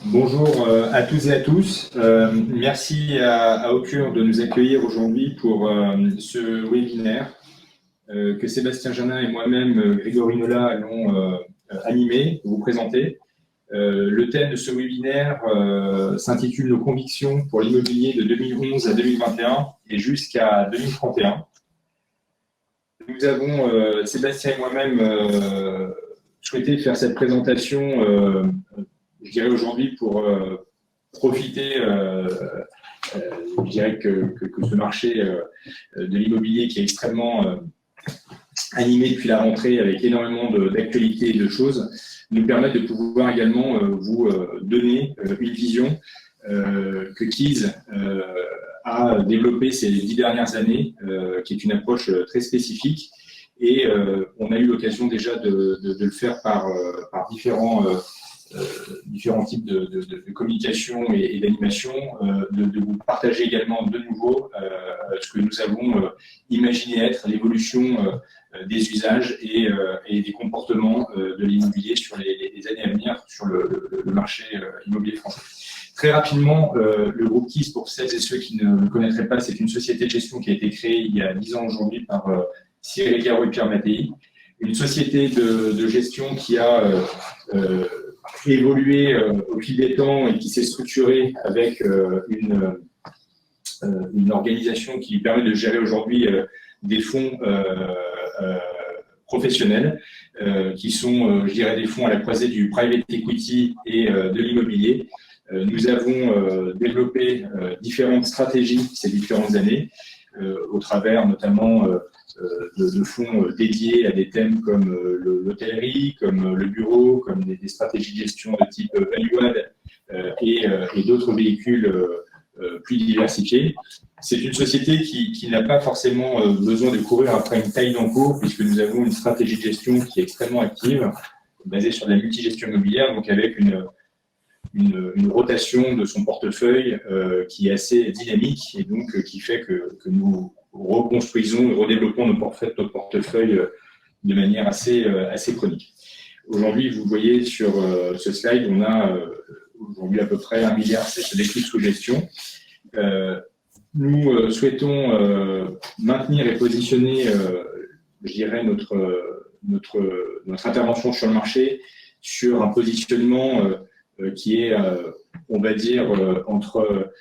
Bonjour à tous et à tous. Merci à Occur de nous accueillir aujourd'hui pour ce webinaire que Sébastien Janin et moi-même, Grégory Nola, allons animer, vous présenter. Le thème de ce webinaire s'intitule « Nos convictions pour l'immobilier de 2011 à 2021 et jusqu'à 2031 ». Nous avons, Sébastien et moi-même, souhaité faire cette présentation je dirais aujourd'hui pour profiter, je dirais que ce marché de l'immobilier qui est extrêmement animé depuis la rentrée avec énormément d'actualités et de choses, nous permettent de pouvoir également vous donner une vision que Keys a développée ces 10 dernières années, qui est une approche très spécifique. Et on a eu l'occasion déjà de le faire par différents types de communication et d'animation, de vous partager également de nouveau ce que nous avons imaginé être l'évolution des usages et des comportements de l'immobilier sur les années à venir sur le marché immobilier français. Très rapidement, le groupe KISS, pour celles et ceux qui ne le connaîtraient pas, c'est une société de gestion qui a été créée il y a 10 ans aujourd'hui par Cyril Garo et Pierre Mattei. Une société de gestion qui a évolué au fil des temps et qui s'est structurée avec une organisation qui permet de gérer aujourd'hui des fonds professionnels qui sont, je dirais, des fonds à la croisée du private equity et de l'immobilier. Nous avons développé différentes stratégies ces différentes années au travers notamment de fonds dédiés à des thèmes comme l'hôtellerie, comme le bureau, comme des stratégies de gestion de type value-add et d'autres véhicules plus diversifiés. C'est une société qui n'a pas forcément besoin de courir après une taille d'encours puisque nous avons une stratégie de gestion qui est extrêmement active, basée sur la multigestion immobilière, donc avec une rotation de son portefeuille qui est assez dynamique et donc qui fait que nous reconstruisons et redéveloppons notre portefeuille de manière assez chronique. Aujourd'hui, vous voyez sur ce slide, on a aujourd'hui à peu près 1,7 milliard d'actifs sous gestion. Nous souhaitons maintenir et positionner, je dirais, notre intervention sur le marché sur un positionnement qui est, on va dire, entre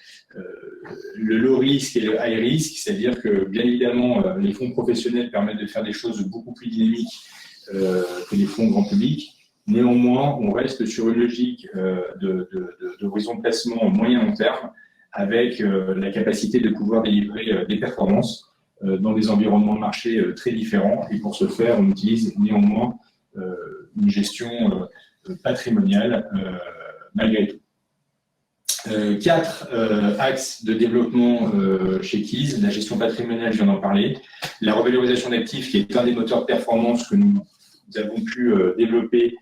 le low risk et le high risk, c'est-à-dire que, bien évidemment, les fonds professionnels permettent de faire des choses beaucoup plus dynamiques que les fonds grand public. Néanmoins, on reste sur une logique d'horizon de placement moyen-long terme avec la capacité de pouvoir délivrer des performances dans des environnements de marché très différents. Et pour ce faire, on utilise néanmoins une gestion patrimoniale malgré tout. 4 axes de développement chez Keys. La gestion patrimoniale, je viens d'en parler. La revalorisation d'actifs, qui est un des moteurs de performance que nous avons pu développer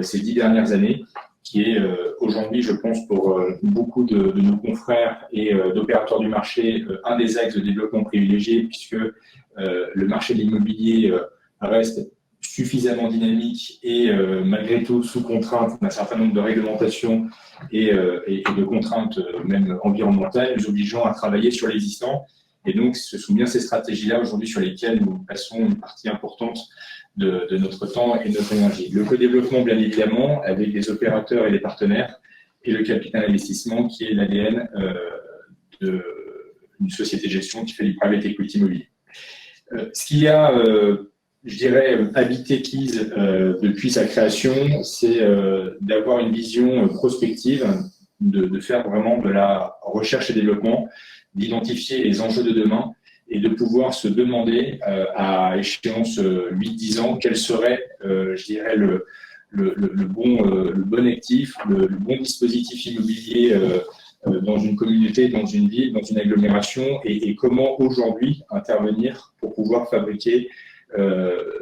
ces 10 dernières années, qui est aujourd'hui, je pense, pour beaucoup de nos confrères et d'opérateurs du marché, un des axes de développement privilégié, puisque le marché de l'immobilier reste suffisamment dynamique et malgré tout sous contrainte d'un certain nombre de réglementations et de contraintes même environnementales, nous obligeant à travailler sur l'existant. Et donc, ce sont bien ces stratégies-là aujourd'hui sur lesquelles nous passons une partie importante de notre temps et de notre énergie. Le co-développement, bien évidemment, avec des opérateurs et des partenaires, et le capital investissement qui est l'ADN d'une société de gestion qui fait du private equity immobilier. Ce qu'il y a je dirais, habiter Keys depuis sa création, c'est d'avoir une vision prospective, de faire vraiment de la recherche et développement, d'identifier les enjeux de demain et de pouvoir se demander à échéance 8-10 ans quel serait, je dirais, le bon actif, le bon dispositif immobilier dans une communauté, dans une ville, dans une agglomération et comment aujourd'hui intervenir pour pouvoir fabriquer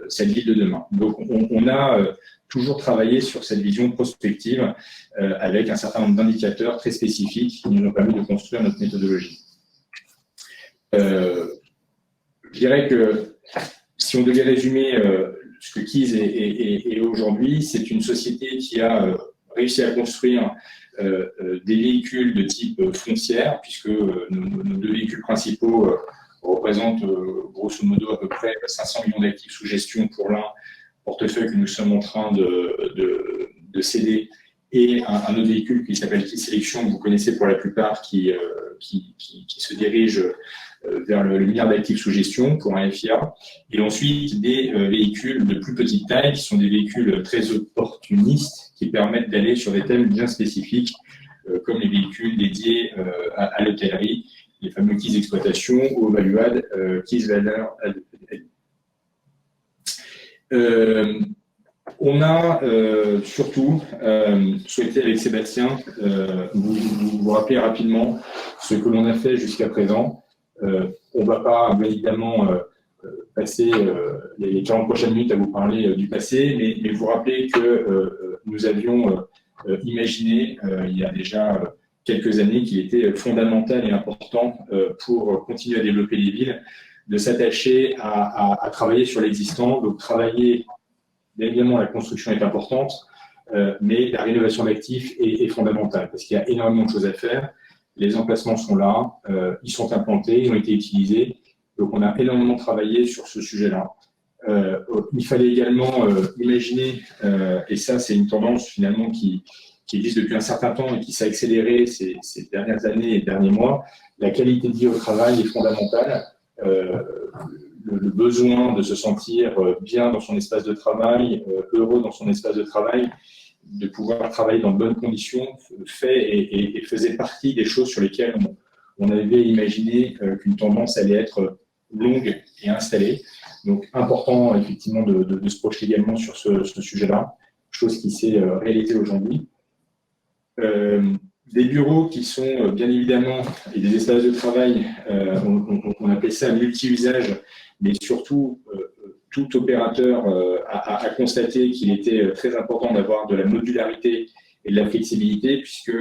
cette ville de demain. Donc, on a toujours travaillé sur cette vision prospective avec un certain nombre d'indicateurs très spécifiques qui nous ont permis de construire notre méthodologie. Je dirais que si on devait résumer ce que Keys est aujourd'hui, c'est une société qui a réussi à construire des véhicules de type foncière, puisque nos deux véhicules principaux représentent grosso modo à peu près 500 millions d'actifs sous gestion pour l'un, portefeuille que nous sommes en train de céder, et un autre véhicule qui s'appelle Sélection, que vous connaissez pour la plupart, qui se dirige vers le milliard d'actifs sous gestion pour un FIA, et ensuite des véhicules de plus petite taille, qui sont des véhicules très opportunistes, qui permettent d'aller sur des thèmes bien spécifiques, comme les véhicules dédiés à l'hôtellerie, les fameux keys exploitation ou value-add, keys valeur add. On a surtout souhaité avec Sébastien vous rappeler rapidement ce que l'on a fait jusqu'à présent. On ne va pas bien évidemment passer les 40 prochaines minutes à vous parler du passé, mais vous rappeler que nous avions imaginé il y a déjà quelques années qu'il était fondamental et important pour continuer à développer les villes de s'attacher à travailler sur l'existant, donc travailler. Bien évidemment, la construction est importante, mais la rénovation d'actifs est fondamentale parce qu'il y a énormément de choses à faire. Les emplacements sont là, ils sont implantés, ils ont été utilisés. Donc, on a énormément travaillé sur ce sujet-là. Il fallait également imaginer, et ça, c'est une tendance finalement qui existe depuis un certain temps et qui s'est accélérée ces dernières années et derniers mois, la qualité de vie au travail est fondamentale. Le besoin de se sentir bien dans son espace de travail, heureux dans son espace de travail, de pouvoir travailler dans de bonnes conditions, et faisait partie des choses sur lesquelles on avait imaginé qu'une tendance allait être longue et installée. Donc, important effectivement de se projeter également sur ce sujet-là, chose qui s'est réalisée aujourd'hui. Des bureaux qui sont bien évidemment, et des espaces de travail, on appelle ça multi-usage, mais surtout, tout opérateur a constaté qu'il était très important d'avoir de la modularité et de la flexibilité, puisque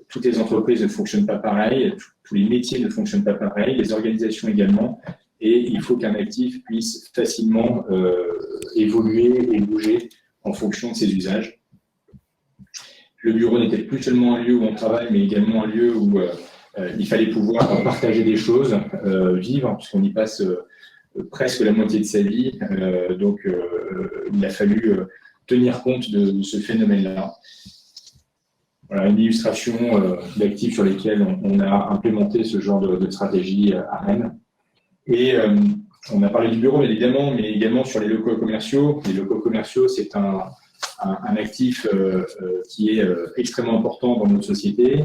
toutes les entreprises ne fonctionnent pas pareil, tous les métiers ne fonctionnent pas pareil, les organisations également, et il faut qu'un actif puisse facilement évoluer et bouger en fonction de ses usages. Le bureau n'était plus seulement un lieu où on travaille, mais également un lieu où il fallait pouvoir partager des choses, vivre, puisqu'on y passe presque la moitié de sa vie. Donc, il a fallu tenir compte de ce phénomène-là. Voilà une illustration d'actifs sur lesquels on a implémenté ce genre de stratégie à Rennes. Et on a parlé du bureau, évidemment, mais également sur les locaux commerciaux. Les locaux commerciaux, c'est un actif qui est extrêmement important dans notre société,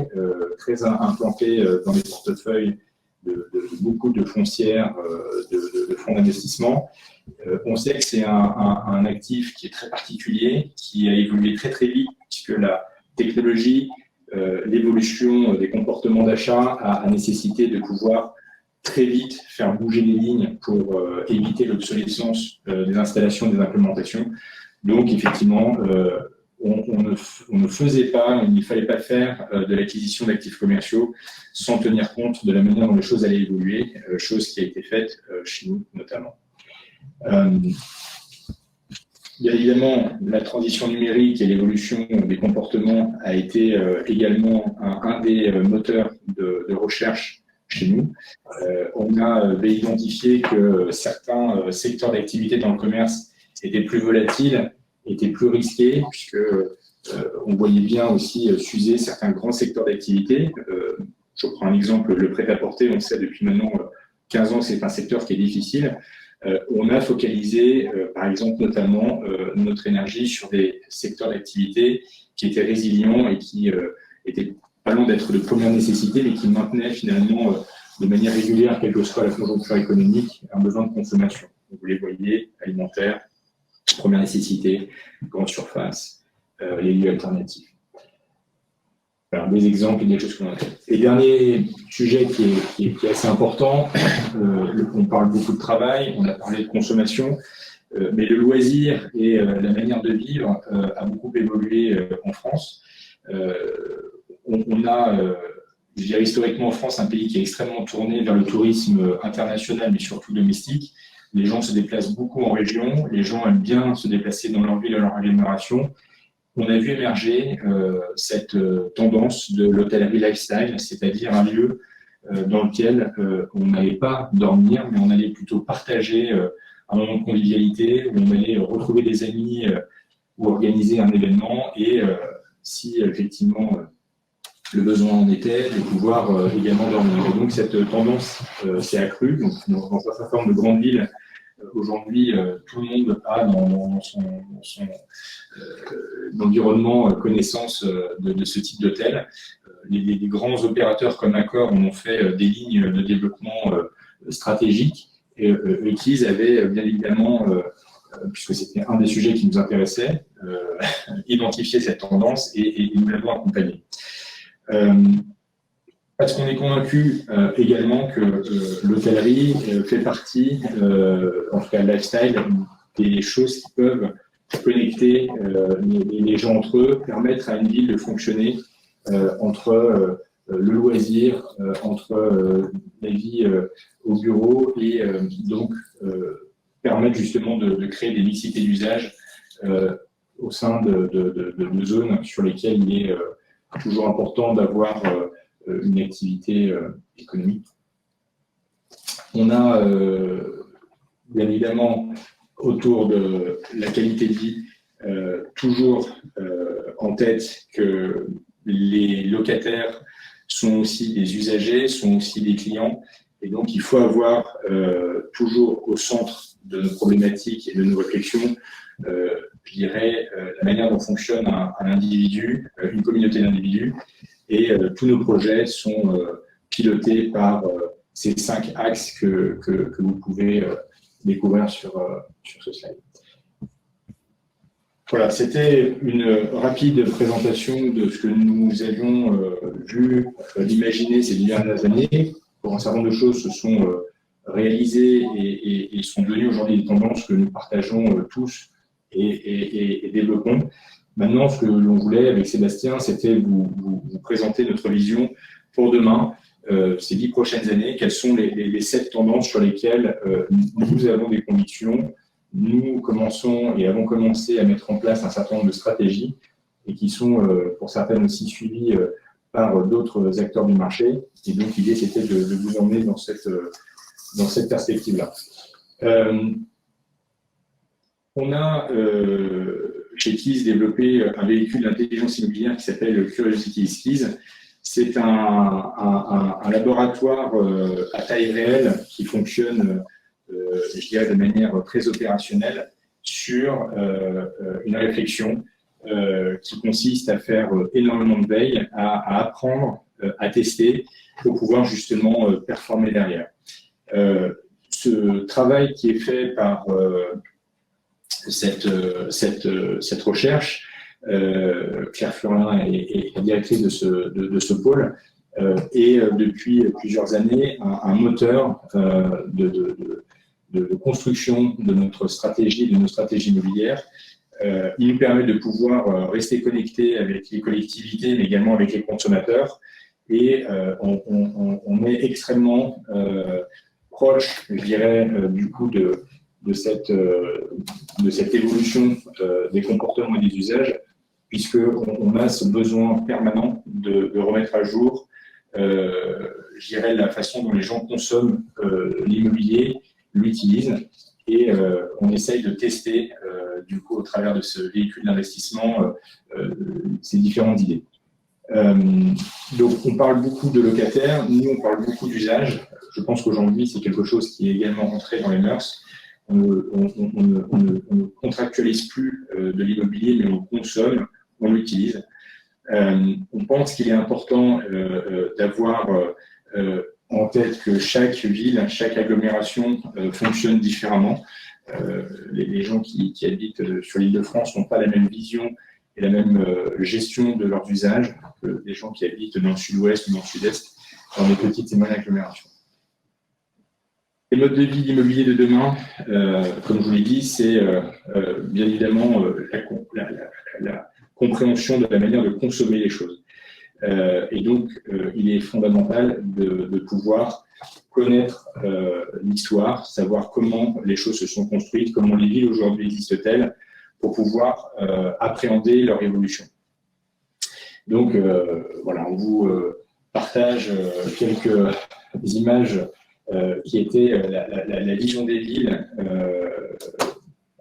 très implanté dans les portefeuilles de beaucoup de foncières, de fonds d'investissement. On sait que c'est un actif qui est très particulier, qui a évolué très très vite, puisque la technologie, l'évolution des comportements d'achat a nécessité de pouvoir très vite faire bouger les lignes pour éviter l'obsolescence des installations, des implémentations. Donc, effectivement, on ne faisait pas, il ne fallait pas faire de l'acquisition d'actifs commerciaux sans tenir compte de la manière dont les choses allaient évoluer, chose qui a été faite chez nous notamment. Bien évidemment, la transition numérique et l'évolution des comportements a été également un des moteurs de recherche chez nous. On avait identifié que certains secteurs d'activité dans le commerce étaient plus volatiles, étaient plus risqués, puisque on voyait bien aussi s'user certains grands secteurs d'activité. Je prends un exemple, le prêt-à-porter, on sait depuis maintenant 15 ans que c'est un secteur qui est difficile. On a focalisé, par exemple, notamment notre énergie sur des secteurs d'activité qui étaient résilients et qui étaient pas loin d'être de première nécessité, mais qui maintenaient finalement de manière régulière, quelle que soit la conjoncture économique, un besoin de consommation. Vous les voyez, alimentaire, première nécessité, grande surface, les lieux alternatifs. Alors, des exemples et des choses qu'on a fait. Et dernier sujet qui est assez important, on parle beaucoup de travail, on a parlé de consommation, mais le loisir et la manière de vivre a beaucoup évolué en France. On a, je dirais historiquement en France, un pays qui est extrêmement tourné vers le tourisme international, mais surtout domestique. Les gens se déplacent beaucoup en région, les gens aiment bien se déplacer dans leur ville, dans leur agglomération. on a vu émerger cette tendance de l'hôtellerie lifestyle, c'est-à-dire un lieu dans lequel on n'allait pas dormir, mais on allait plutôt partager un moment de convivialité, où on allait retrouver des amis ou organiser un événement, et si effectivement le besoin en était, de pouvoir également dormir. Et donc cette tendance s'est accrue. Donc, dans un certain nombre de grandes villes, aujourd'hui, tout le monde a dans son environnement connaissance de ce type d'hôtel. Les grands opérateurs comme Accor en ont fait des lignes de développement stratégiques, et Keys avait bien évidemment, puisque c'était un des sujets qui nous intéressait, identifié cette tendance et nous l'avons accompagné. Parce qu'on est convaincu également que l'hôtellerie fait partie, en tout cas le lifestyle, des choses qui peuvent connecter les gens entre eux, permettre à une ville de fonctionner entre le loisir, entre la vie au bureau, et donc permettre justement de créer des mixités d'usage au sein de zones sur lesquelles il est toujours important d'avoir une activité économique. On a bien évidemment autour de la qualité de vie toujours en tête que les locataires sont aussi des usagers, sont aussi des clients, et donc il faut avoir toujours au centre de nos problématiques et de nos réflexions, je dirais, la manière dont fonctionne un individu, une communauté d'individus, et tous nos projets sont pilotés par ces 5 axes que vous pouvez découvrir sur ce slide. Voilà, c'était une rapide présentation de ce que nous avions vu, imaginer ces dernières années. Pour un certain nombre de choses se sont réalisées et sont devenues aujourd'hui des tendances que nous partageons tous et développons. Maintenant, ce que l'on voulait avec Sébastien, c'était vous présenter notre vision pour demain, ces 10 prochaines années, quelles sont les 7 tendances sur lesquelles nous avons des convictions. Nous commençons et avons commencé à mettre en place un certain nombre de stratégies et qui sont pour certaines aussi suivies par d'autres acteurs du marché. Et donc, l'idée, c'était de vous emmener dans cette perspective-là. On a chez Keys développé un véhicule d'intelligence immobilière qui s'appelle Curiosity is Keys. C'est un laboratoire à taille réelle qui fonctionne, je dirais, de manière très opérationnelle sur une réflexion qui consiste à faire énormément de veille, à apprendre, à tester pour pouvoir justement performer derrière. Ce travail qui est fait par cette recherche, Claire Furlin est la directrice de ce pôle, est depuis plusieurs années un moteur de construction de notre stratégie, de nos stratégies immobilières. Il nous permet de pouvoir rester connectés avec les collectivités, mais également avec les consommateurs. Et on est extrêmement proche, je dirais, du coup de cette évolution des comportements et des usages, puisqu'on a ce besoin permanent de remettre à jour, je dirais, la façon dont les gens consomment l'immobilier, l'utilisent, et on essaye de tester, du coup, au travers de ce véhicule d'investissement, ces différentes idées. Donc, on parle beaucoup de locataires, nous, on parle beaucoup d'usage. Je pense qu'aujourd'hui, c'est quelque chose qui est également rentré dans les mœurs. On ne contractualise plus de l'immobilier, mais on le consomme, on l'utilise. On pense qu'il est important d'avoir en tête que chaque ville, chaque agglomération fonctionne différemment. Les gens qui habitent sur l'Île-de-France n'ont pas la même vision et la même gestion de leurs usages que les gens qui habitent dans le sud-ouest ou dans le sud-est, dans les petites et moyennes agglomérations. Les modes de vie d'immobilier de demain, comme je vous l'ai dit, c'est bien évidemment la compréhension de la manière de consommer les choses. Et donc, il est fondamental de pouvoir connaître l'histoire, savoir comment les choses se sont construites, comment les villes aujourd'hui existent-elles, pour pouvoir appréhender leur évolution. Donc, voilà, on vous partage quelques images qui étaient la vision des villes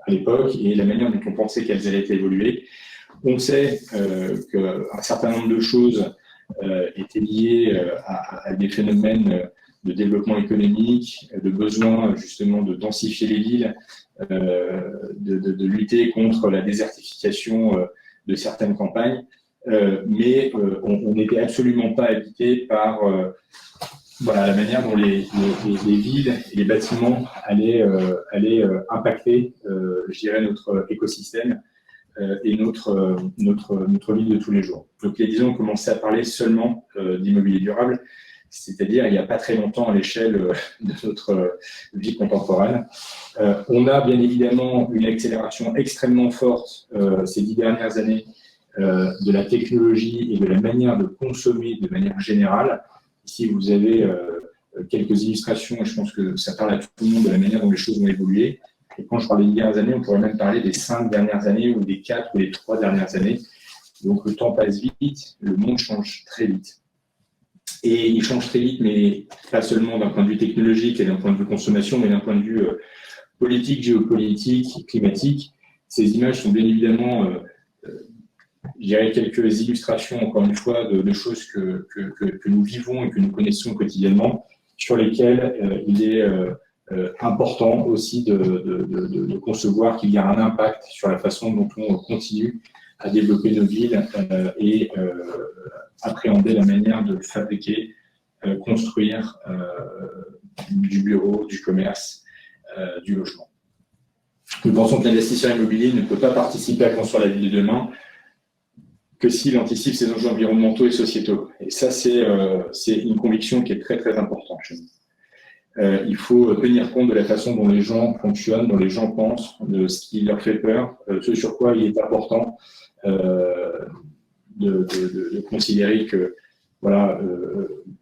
à l'époque et la manière dont on pensait qu'elles allaient évoluer. On sait qu'un certain nombre de choses étaient liées à des phénomènes de développement économique, de besoin justement de densifier les villes, de lutter contre la désertification de certaines campagnes, mais on n'était absolument pas habité par voilà, la manière dont les villes et les bâtiments allaient impacter, je dirais, notre écosystème et notre vie de tous les jours. Donc les disons ont commencé à parler seulement d'immobilier durable, c'est-à-dire il n'y a pas très longtemps à l'échelle de notre vie contemporaine. On a bien évidemment une accélération extrêmement forte ces 10 dernières années de la technologie et de la manière de consommer de manière générale. Ici, vous avez quelques illustrations, et je pense que ça parle à tout le monde de la manière dont les choses ont évolué. Et quand je parle des 10 dernières années, on pourrait même parler des 5 dernières années ou des 4 ou des 3 dernières années. Donc le temps passe vite, le monde change très vite. Et il change très vite, mais pas seulement d'un point de vue technologique et d'un point de vue consommation, mais d'un point de vue politique, géopolitique, climatique. Ces images sont bien évidemment, je dirais, quelques illustrations, encore une fois, de choses que nous vivons et que nous connaissons quotidiennement, sur lesquelles il est important aussi de concevoir qu'il y a un impact sur la façon dont on continue à développer nos villes et appréhender la manière de fabriquer, construire du bureau, du commerce, du logement. Nous pensons que l'investisseur immobilier ne peut pas participer à construire la ville de demain que s'il anticipe ses enjeux environnementaux et sociétaux. Et ça, c'est une conviction qui est très, très importante chez nous. Il faut tenir compte de la façon dont les gens fonctionnent, dont les gens pensent, de ce qui leur fait peur, ce sur quoi il est important de considérer que voilà,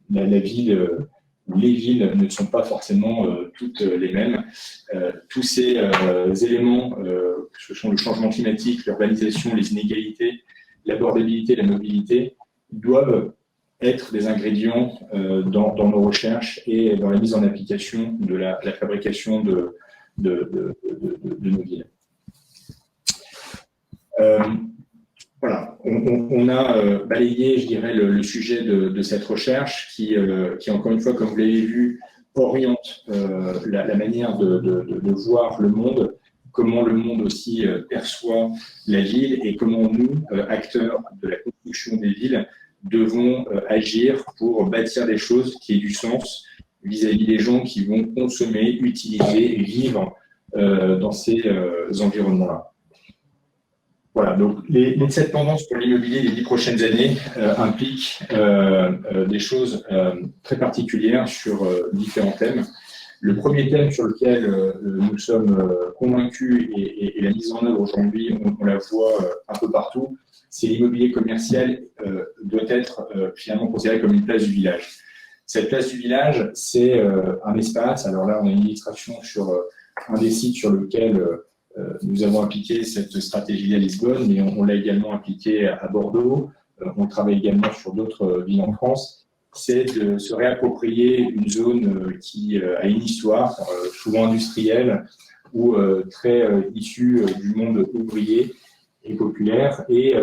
la ville ou les villes ne sont pas forcément toutes les mêmes. Tous ces éléments, ce sont le changement climatique, l'urbanisation, les inégalités, l'abordabilité, la mobilité, doivent être des ingrédients dans nos recherches et dans la mise en application de la fabrication de nos villes. Voilà, on a balayé, je dirais, le sujet de cette recherche qui, encore une fois, comme vous l'avez vu, oriente la manière de voir le monde, comment le monde aussi perçoit la ville et comment nous, acteurs de la construction des villes, devons agir pour bâtir des choses qui aient du sens vis-à-vis des gens qui vont consommer, utiliser et vivre dans ces environnements-là. Voilà, donc les 7 tendances pour l'immobilier des 10 prochaines années impliquent des choses très particulières sur différents thèmes. Le premier thème sur lequel nous sommes convaincus et la mise en œuvre aujourd'hui, on la voit un peu partout, c'est l'immobilier commercial doit être finalement considéré comme une place du village. Cette place du village, c'est un espace, alors là on a une illustration sur un des sites sur lequel nous avons appliqué cette stratégie à Lisbonne, mais on l'a également appliqué à Bordeaux, on travaille également sur d'autres villes en France, c'est de se réapproprier une zone qui a une histoire, souvent industrielle, ou très issue du monde ouvrier et populaire, et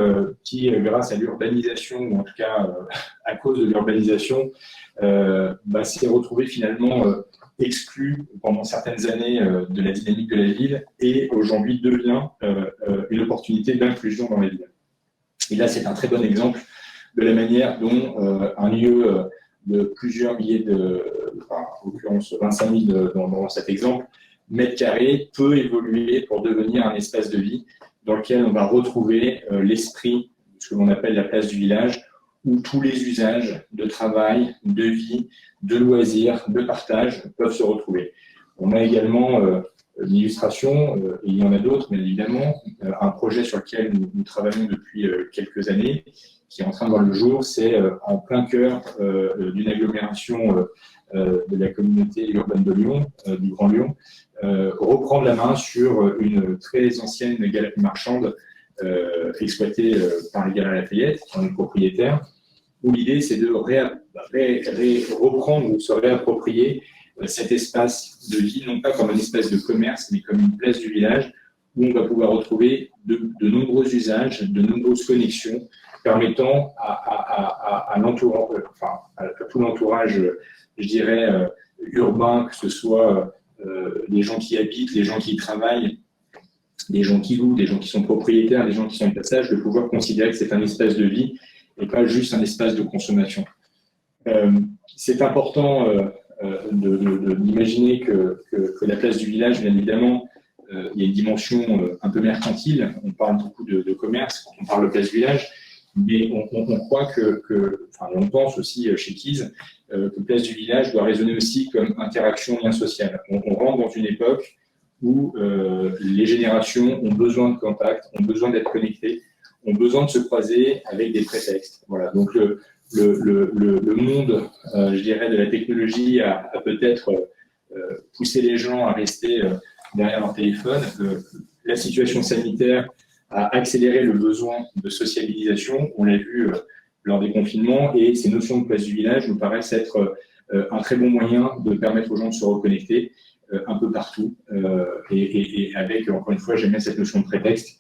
qui, grâce à l'urbanisation, ou en tout cas à cause de l'urbanisation, s'est retrouvé finalement exclu pendant certaines années de la dynamique de la ville et aujourd'hui devient une opportunité d'inclusion dans la ville. Et là, c'est un très bon exemple de la manière dont un lieu de plusieurs milliers en l'occurrence 25 000 dans cet exemple, mètres carrés, peut évoluer pour devenir un espace de vie dans lequel on va retrouver l'esprit, ce que l'on appelle la place du village, où tous les usages de travail, de vie, de loisirs, de partage peuvent se retrouver. On a également une illustration, et il y en a d'autres, mais évidemment, un projet sur lequel nous travaillons depuis quelques années, qui est en train de voir le jour. C'est en plein cœur d'une agglomération de la communauté urbaine de Lyon, du Grand Lyon, reprendre la main sur une très ancienne galerie marchande exploitée par les Galeries Lafayette, qui en est propriétaire, où l'idée c'est de reprendre ou se réapproprier cet espace de vie, non pas comme un espace de commerce, mais comme une place du village, où on va pouvoir retrouver de nombreux usages, de nombreuses connexions, permettant à tout l'entourage, je dirais, urbain, que ce soit les gens qui habitent, les gens qui y travaillent, des gens qui louent, des gens qui sont propriétaires, des gens qui sont en passage, de pouvoir considérer que c'est un espace de vie et pas juste un espace de consommation. C'est important d'imaginer que la place du village, bien évidemment, il y a une dimension un peu mercantile. On parle beaucoup de commerce quand on parle de place du village, mais on croit on pense aussi chez Keys que place du village doit résonner aussi comme interaction, lien social. On rentre dans une époque où les générations ont besoin de contact, ont besoin d'être connectées, ont besoin de se croiser avec des prétextes. Voilà. Donc le monde, je dirais, de la technologie a peut-être poussé les gens à rester derrière leur téléphone. La situation sanitaire a accéléré le besoin de sociabilisation. On l'a vu lors des confinements, et ces notions de place du village nous paraissent être un très bon moyen de permettre aux gens de se reconnecter un peu partout, et avec, encore une fois, j'aime bien cette notion de prétexte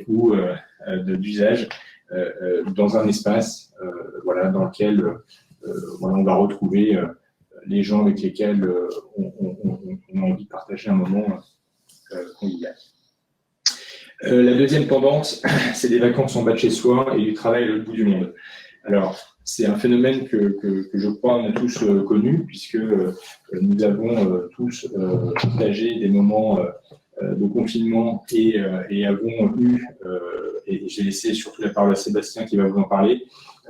ou d'usage dans un espace dans lequel on va retrouver les gens avec lesquels on a envie de partager un moment convivial. La deuxième tendance, c'est des vacances en bas de chez soi et du travail à l'autre bout du monde. Alors, c'est un phénomène que je crois on a tous connu, puisque nous avons tous partagé des moments de confinement et avons eu, et j'ai laissé surtout la parole à Sébastien qui va vous en parler,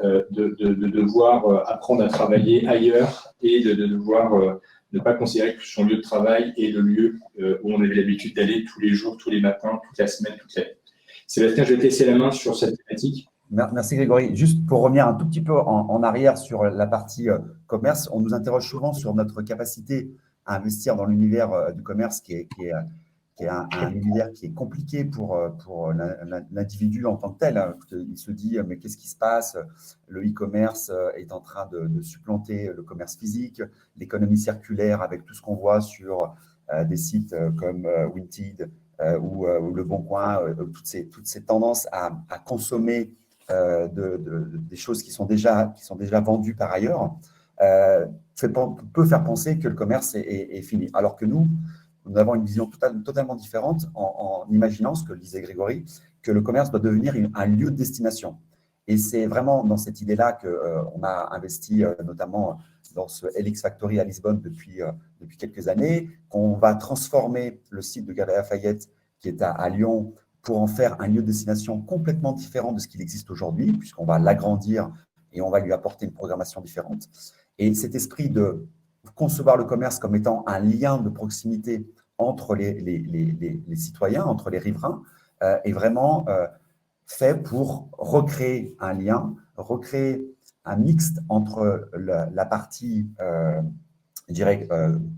de devoir apprendre à travailler ailleurs et de devoir ne pas considérer que son lieu de travail est le lieu où on avait l'habitude d'aller tous les jours, tous les matins, toute la semaine, toute l'année. Sébastien, je vais te laisser la main sur cette thématique. Merci Grégory. Juste pour revenir un tout petit peu en arrière sur la partie commerce, on nous interroge souvent sur notre capacité à investir dans l'univers du commerce qui est un univers qui est compliqué pour l'individu en tant que tel. Il se dit, mais qu'est-ce qui se passe? Le e-commerce est en train de supplanter le commerce physique, l'économie circulaire avec tout ce qu'on voit sur des sites comme Vinted ou Le Bon Coin, toutes ces tendances à consommer des choses qui sont déjà vendues par ailleurs, peut faire penser que le commerce est fini. Alors que nous avons une vision totalement différente en imaginant, ce que disait Grégory, que le commerce doit devenir un lieu de destination. Et c'est vraiment dans cette idée-là qu'on a investi notamment dans ce LX Factory à Lisbonne depuis quelques années, qu'on va transformer le site de Galeries Lafayette qui est à Lyon pour en faire un lieu de destination complètement différent de ce qu'il existe aujourd'hui, puisqu'on va l'agrandir et on va lui apporter une programmation différente. Et cet esprit de concevoir le commerce comme étant un lien de proximité entre les citoyens, entre les riverains, est vraiment fait pour recréer un lien, recréer un mixte entre la partie, je dirais,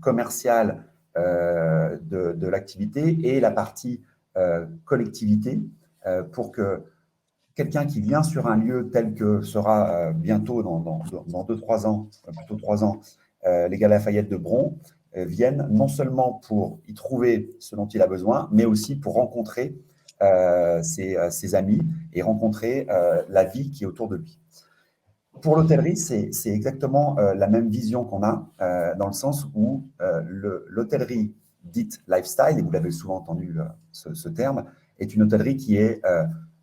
commerciale de l'activité et la partie collectivité, pour que quelqu'un qui vient sur un lieu tel que sera bientôt, dans 2-3 ans, plutôt 3 ans, les Galeries Lafayette de Bron, viennent non seulement pour y trouver ce dont il a besoin, mais aussi pour rencontrer ses amis et rencontrer la vie qui est autour de lui. Pour l'hôtellerie, c'est exactement la même vision qu'on a, dans le sens où l'hôtellerie dite lifestyle, et vous l'avez souvent entendu ce terme, est une hôtellerie qui est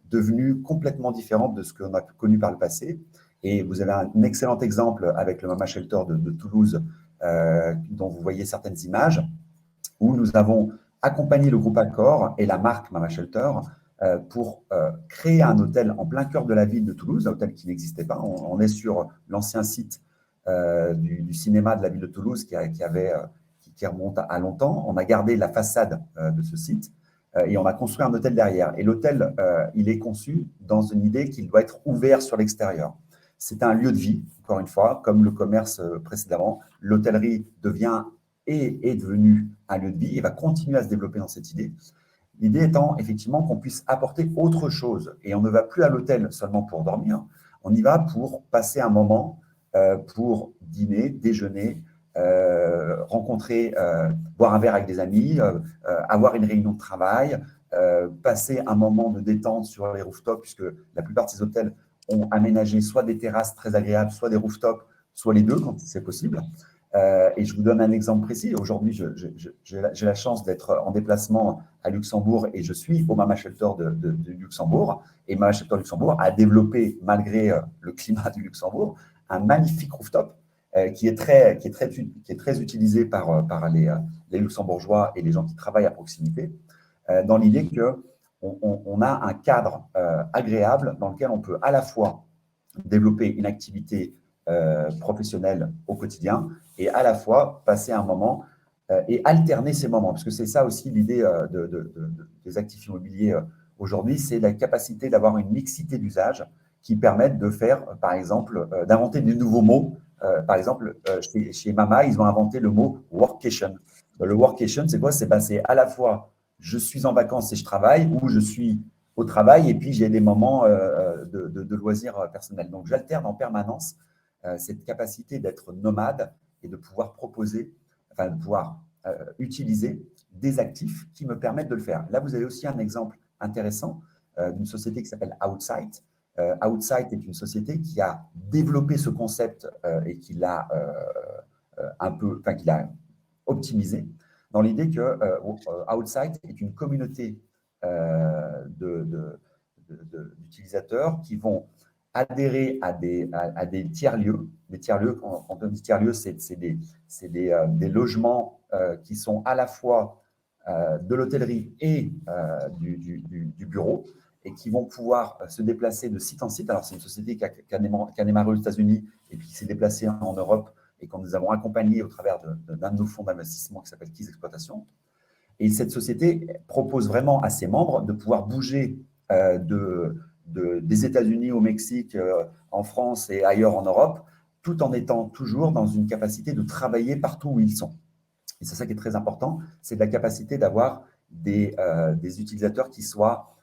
devenue complètement différente de ce qu'on a connu par le passé. Et vous avez un excellent exemple avec le Mama Shelter de Toulouse, dont vous voyez certaines images, où nous avons accompagné le groupe Accor et la marque Mama Shelter pour créer un hôtel en plein cœur de la ville de Toulouse, un hôtel qui n'existait pas. On est sur l'ancien site du cinéma de la ville de Toulouse qui remonte à longtemps. On a gardé la façade de ce site et on a construit un hôtel derrière. Et l'hôtel, il est conçu dans une idée qu'il doit être ouvert sur l'extérieur. C'est un lieu de vie, encore une fois, comme le commerce précédemment. L'hôtellerie est devenue un lieu de vie et va continuer à se développer dans cette idée. L'idée étant effectivement qu'on puisse apporter autre chose. Et on ne va plus à l'hôtel seulement pour dormir, on y va pour passer un moment, pour dîner, déjeuner, rencontrer, boire un verre avec des amis, avoir une réunion de travail, passer un moment de détente sur les rooftops, puisque la plupart de ces hôtels ont aménagé soit des terrasses très agréables, soit des rooftops, soit les deux quand c'est possible. Et je vous donne un exemple précis. Aujourd'hui, j'ai la chance d'être en déplacement à Luxembourg et je suis au Mama Shelter de Luxembourg. Et Mama Shelter Luxembourg a développé, malgré le climat du Luxembourg, un magnifique rooftop qui est très utilisé par les Luxembourgeois et les gens qui travaillent à proximité, dans l'idée qu'on a un cadre agréable dans lequel on peut à la fois développer une activité professionnelle au quotidien et à la fois passer un moment et alterner ces moments. Parce que c'est ça aussi l'idée des actifs immobiliers aujourd'hui, c'est la capacité d'avoir une mixité d'usages qui permettent de faire, par exemple, d'inventer des nouveaux mots. Par exemple, chez Mama, ils ont inventé le mot workation. Le workation, c'est quoi? C'est à la fois je suis en vacances et je travaille, ou je suis au travail et puis j'ai des moments de loisirs personnels. Donc, j'alterne en permanence cette capacité d'être nomade et de pouvoir proposer, enfin de pouvoir utiliser des actifs qui me permettent de le faire. Là, vous avez aussi un exemple intéressant d'une société qui s'appelle Outsite. Outsite est une société qui a développé ce concept et qui l'a optimisé dans l'idée que Outsite est une communauté d'utilisateurs qui vont adhérer à des tiers-lieux. Des tiers-lieux, quand on dit tiers-lieux, c'est des logements qui sont à la fois de l'hôtellerie et du bureau et qui vont pouvoir se déplacer de site en site. Alors, c'est une société qui a démarré aux États-Unis et puis qui s'est déplacée en Europe et que nous avons accompagné au travers d'un de nos fonds d'investissement qui s'appelle Keys Exploitation. Et cette société propose vraiment à ses membres de pouvoir bouger des États-Unis au Mexique, en France et ailleurs en Europe, tout en étant toujours dans une capacité de travailler partout où ils sont. Et c'est ça qui est très important, c'est de la capacité d'avoir des utilisateurs qui soient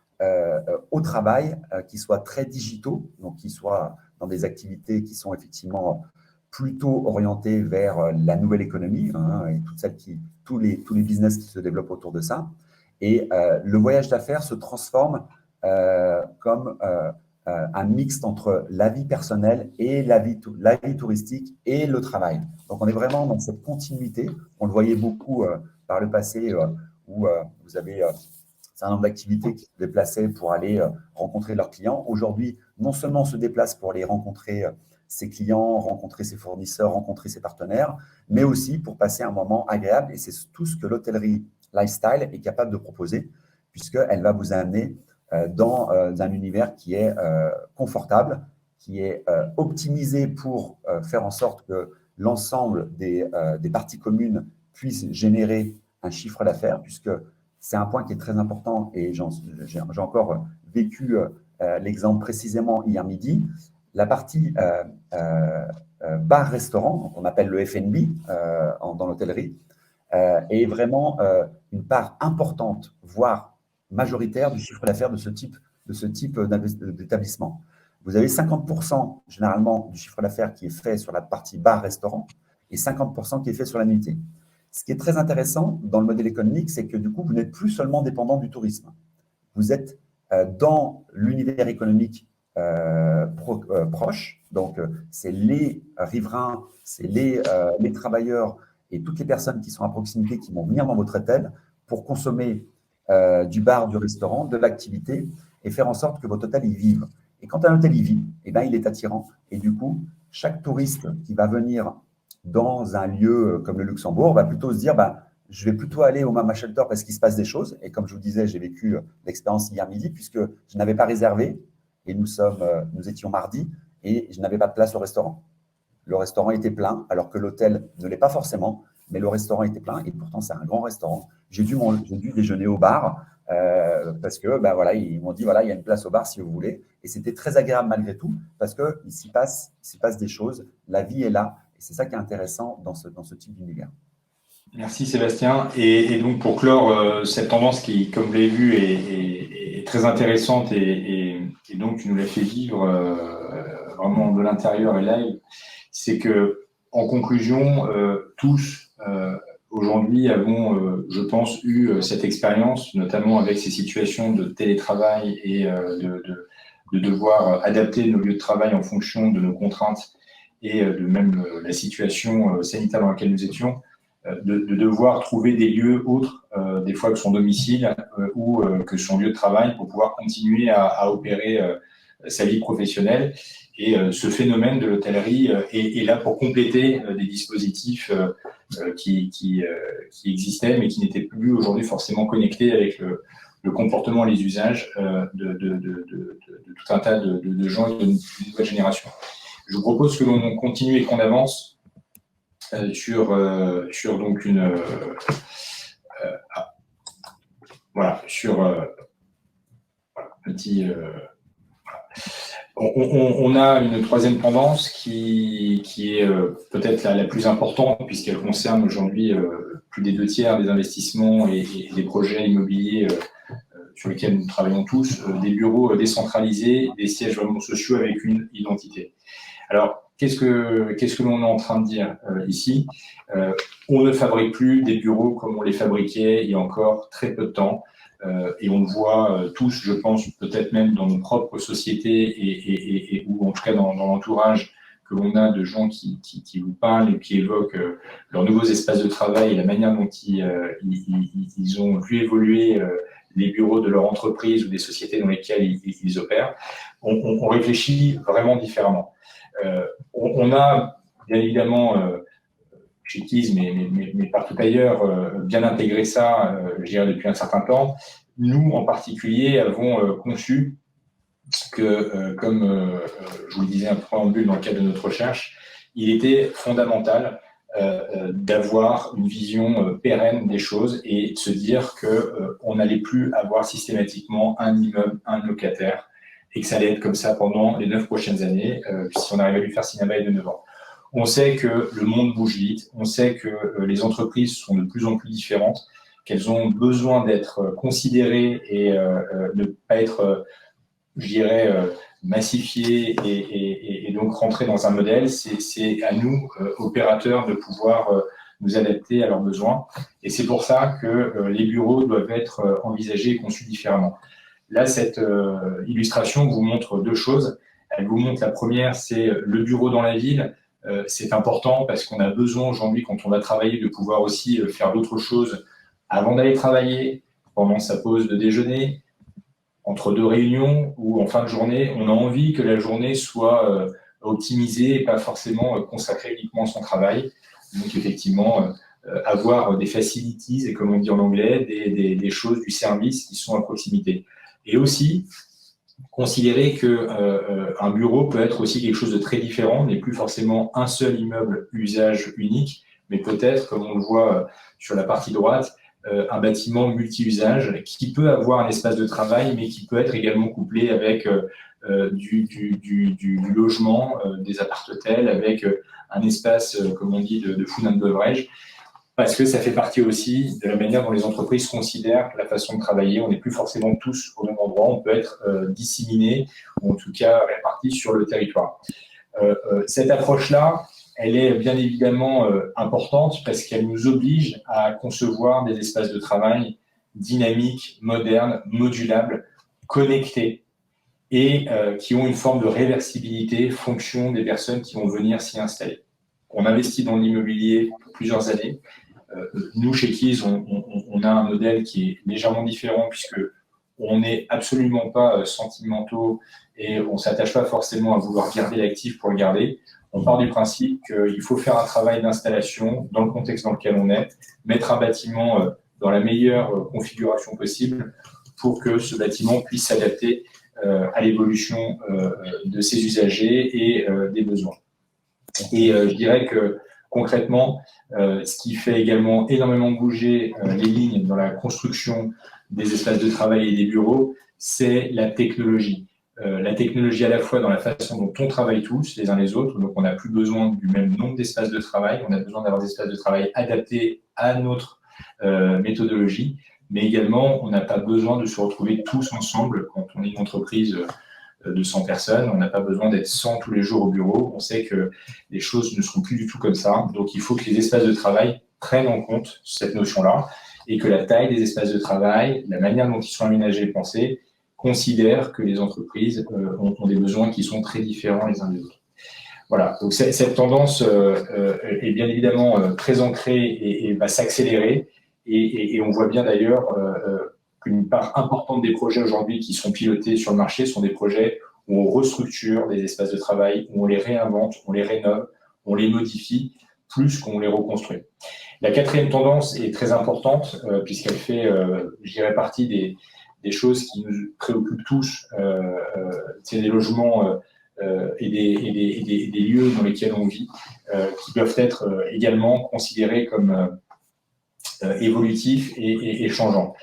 au travail, qui soient très digitaux, donc qui soient dans des activités qui sont effectivement plutôt orientées vers la nouvelle économie, et tous les business qui se développent autour de ça. Et le voyage d'affaires se transforme comme un mixte entre la vie personnelle et la vie touristique et le travail. Donc, on est vraiment dans cette continuité. On le voyait beaucoup par le passé où vous avez un certain nombre d'activités qui se déplaçaient pour aller rencontrer leurs clients. Aujourd'hui, non seulement on se déplace pour aller rencontrer ses clients, rencontrer ses fournisseurs, rencontrer ses partenaires, mais aussi pour passer un moment agréable. Et c'est tout ce que l'hôtellerie lifestyle est capable de proposer, puisqu'elle va vous amener dans un univers qui est confortable, qui est optimisé pour faire en sorte que l'ensemble des parties communes puissent générer un chiffre d'affaires, puisque c'est un point qui est très important et j'ai encore vécu l'exemple précisément hier midi. La partie bar-restaurant, qu'on appelle le F&B dans l'hôtellerie, est vraiment une part importante, voire majoritaire du chiffre d'affaires de ce type d'établissement. Vous avez 50% généralement du chiffre d'affaires qui est fait sur la partie bar-restaurant et 50% qui est fait sur la nuitée. Ce qui est très intéressant dans le modèle économique, c'est que du coup, vous n'êtes plus seulement dépendant du tourisme. Vous êtes dans l'univers économique proche, donc c'est les riverains, c'est les travailleurs et toutes les personnes qui sont à proximité qui vont venir dans votre hôtel pour consommer du bar, du restaurant, de l'activité et faire en sorte que votre hôtel y vive. Et quand un hôtel y vit, eh bien, il est attirant. Et du coup, chaque touriste qui va venir dans un lieu comme le Luxembourg va plutôt se dire je vais plutôt aller au Mama Shelter parce qu'il se passe des choses. Et comme je vous disais, j'ai vécu l'expérience hier midi puisque je n'avais pas réservé et nous étions mardi et je n'avais pas de place au restaurant. Le restaurant était plein alors que l'hôtel ne l'est pas forcément, mais le restaurant était plein et pourtant c'est un grand restaurant. J'ai dû déjeuner au bar parce que voilà, ils m'ont dit voilà, il y a une place au bar si vous voulez. Et c'était très agréable malgré tout parce qu'il s'y passe des choses. La vie est là. Et c'est ça qui est intéressant dans ce type d'univers. Merci Sébastien. Et donc pour clore cette tendance qui, comme vous l'avez vu, est très intéressante et donc tu nous l'as fait vivre vraiment de l'intérieur et live, c'est que en conclusion, tous aujourd'hui avons, je pense, eu cette expérience, notamment avec ces situations de télétravail et de devoir adapter nos lieux de travail en fonction de nos contraintes et de même la situation sanitaire dans laquelle nous étions. De devoir trouver des lieux autres, des fois que son domicile ou que son lieu de travail pour pouvoir continuer à opérer sa vie professionnelle. Et ce phénomène de l'hôtellerie est là pour compléter des dispositifs qui existaient, mais qui n'étaient plus aujourd'hui forcément connectés avec le comportement et les usages de tout un tas de gens et de nouvelles générations. Je vous propose que l'on continue et qu'on avance sur donc une voilà, sur voilà, petit on a une troisième tendance qui est peut-être la plus importante puisqu'elle concerne aujourd'hui plus des 2/3 des investissements et des projets immobiliers sur lesquels nous travaillons tous, des bureaux décentralisés, des sièges vraiment sociaux avec une identité. Alors, qu'est-ce que l'on est en train de dire ici? On ne fabrique plus des bureaux comme on les fabriquait il y a encore très peu de temps. Et on le voit tous, je pense, peut-être même dans nos propres sociétés ou en tout cas dans l'entourage que l'on a de gens qui vous parlent et qui évoquent leurs nouveaux espaces de travail et la manière dont ils ont vu évoluer les bureaux de leur entreprise ou des sociétés dans lesquelles ils opèrent. On réfléchit vraiment différemment. On a bien évidemment chez Keys, mais partout ailleurs, bien intégré ça, je dirais, depuis un certain temps. Nous, en particulier, avons conçu que, comme je vous le disais un préambule dans le cadre de notre recherche, il était fondamental d'avoir une vision pérenne des choses et de se dire qu'on n'allait plus avoir systématiquement un immeuble, un locataire, et que ça allait être comme ça pendant les 9 prochaines années, si on arrivait à lui faire signer un bail de 9 ans. On sait que le monde bouge vite, on sait que les entreprises sont de plus en plus différentes, qu'elles ont besoin d'être considérées et ne pas être, je dirais, massifiées et donc rentrer dans un modèle. C'est à nous, opérateurs, de pouvoir nous adapter à leurs besoins. Et c'est pour ça que les bureaux doivent être envisagés et conçus différemment. Là, cette illustration vous montre deux choses. Elle vous montre la première, c'est le bureau dans la ville. C'est important parce qu'on a besoin aujourd'hui, quand on va travailler, de pouvoir aussi faire d'autres choses avant d'aller travailler, pendant sa pause de déjeuner, entre deux réunions ou en fin de journée. On a envie que la journée soit optimisée et pas forcément consacrée uniquement à son travail. Donc effectivement, avoir des facilities, et comme on dit en anglais, des choses du service qui sont à proximité. Et aussi, considérer qu'un bureau peut être aussi quelque chose de très différent, n'est plus forcément un seul immeuble usage unique, mais peut-être, comme on le voit sur la partie droite, un bâtiment multi-usage qui peut avoir un espace de travail, mais qui peut être également couplé avec du logement, des appart-hôtels, avec un espace, comme on dit, de food and beverage, parce que ça fait partie aussi de la manière dont les entreprises considèrent la façon de travailler. On n'est plus forcément tous au même endroit, on peut être disséminés, ou en tout cas répartis sur le territoire. Cette approche-là, elle est bien évidemment importante parce qu'elle nous oblige à concevoir des espaces de travail dynamiques, modernes, modulables, connectés et qui ont une forme de réversibilité fonction des personnes qui vont venir s'y installer. On investit dans l'immobilier pour plusieurs années. Nous, chez Keys, on a un modèle qui est légèrement différent puisque on n'est absolument pas sentimentaux et on ne s'attache pas forcément à vouloir garder l'actif pour le garder. On part du principe qu'il faut faire un travail d'installation dans le contexte dans lequel on est, mettre un bâtiment dans la meilleure configuration possible pour que ce bâtiment puisse s'adapter à l'évolution de ses usagers et des besoins. Et je dirais que Concrètement, ce qui fait également énormément bouger les lignes dans la construction des espaces de travail et des bureaux, c'est la technologie. La technologie à la fois dans la façon dont on travaille tous les uns les autres, donc on n'a plus besoin du même nombre d'espaces de travail, on a besoin d'avoir des espaces de travail adaptés à notre méthodologie, mais également on n'a pas besoin de se retrouver tous ensemble quand on est une entreprise de 100 personnes, on n'a pas besoin d'être 100 tous les jours au bureau, on sait que les choses ne seront plus du tout comme ça, donc il faut que les espaces de travail prennent en compte cette notion-là et que la taille des espaces de travail, la manière dont ils sont aménagés et pensés, considèrent que les entreprises ont des besoins qui sont très différents les uns des autres. Voilà, donc cette tendance est bien évidemment très ancrée et va s'accélérer, et on voit bien d'ailleurs qu'une part importante des projets aujourd'hui qui sont pilotés sur le marché sont des projets où on restructure des espaces de travail, où on les réinvente, on les rénove, on les modifie, plus qu'on les reconstruit. La quatrième tendance est très importante puisqu'elle fait, je dirais, partie des choses qui nous préoccupent tous, c'est des logements et des lieux dans lesquels on vit, qui doivent être également considérés comme évolutifs et changeants.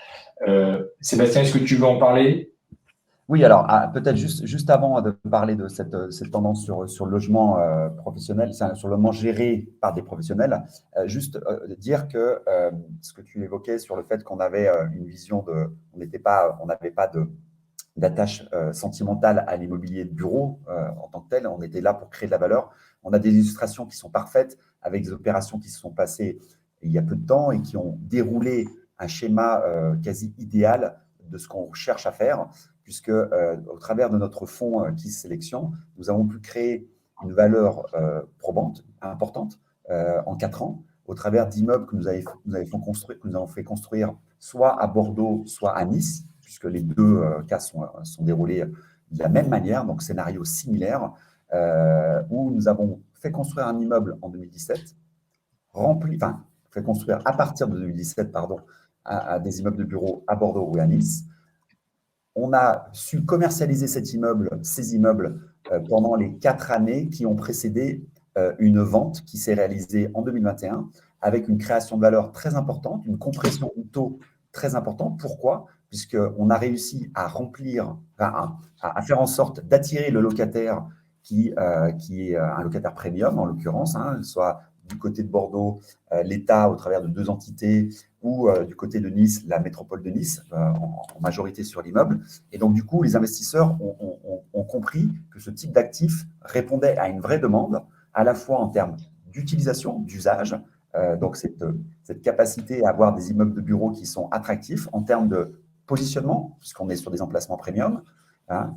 Sébastien, est-ce que tu veux en parler? Oui, alors peut-être juste avant de parler de cette tendance sur le logement professionnel, sur le logement géré par des professionnels, juste dire que ce que tu évoquais sur le fait qu'on avait une vision on n'avait pas d'attache sentimentale à l'immobilier de bureau en tant que tel, on était là pour créer de la valeur. On a des illustrations qui sont parfaites avec des opérations qui se sont passées il y a peu de temps et qui ont déroulé un schéma quasi idéal de ce qu'on cherche à faire, puisque au travers de notre fonds KISS Sélection, nous avons pu créer une valeur probante, importante, en 4 ans, au travers d'immeubles que nous avons fait construire soit à Bordeaux, soit à Nice, puisque les deux cas sont déroulés de la même manière, donc scénario similaire, où nous avons fait construire un immeuble en 2017, fait construire à partir de 2017, pardon, à des immeubles de bureaux à Bordeaux ou à Nice. On a su commercialiser ces immeubles pendant les 4 années qui ont précédé une vente qui s'est réalisée en 2021 avec une création de valeur très importante, une compression du taux très importante. Pourquoi? Puisqu'on a réussi à à faire en sorte d'attirer le locataire qui est un locataire premium, en l'occurrence, soit du côté de Bordeaux, l'État au travers de 2 entités, ou du côté de Nice, la métropole de Nice, en majorité sur l'immeuble. Et donc, du coup, les investisseurs ont compris que ce type d'actif répondait à une vraie demande, à la fois en termes d'utilisation, d'usage, donc cette capacité à avoir des immeubles de bureaux qui sont attractifs, en termes de positionnement, puisqu'on est sur des emplacements premium,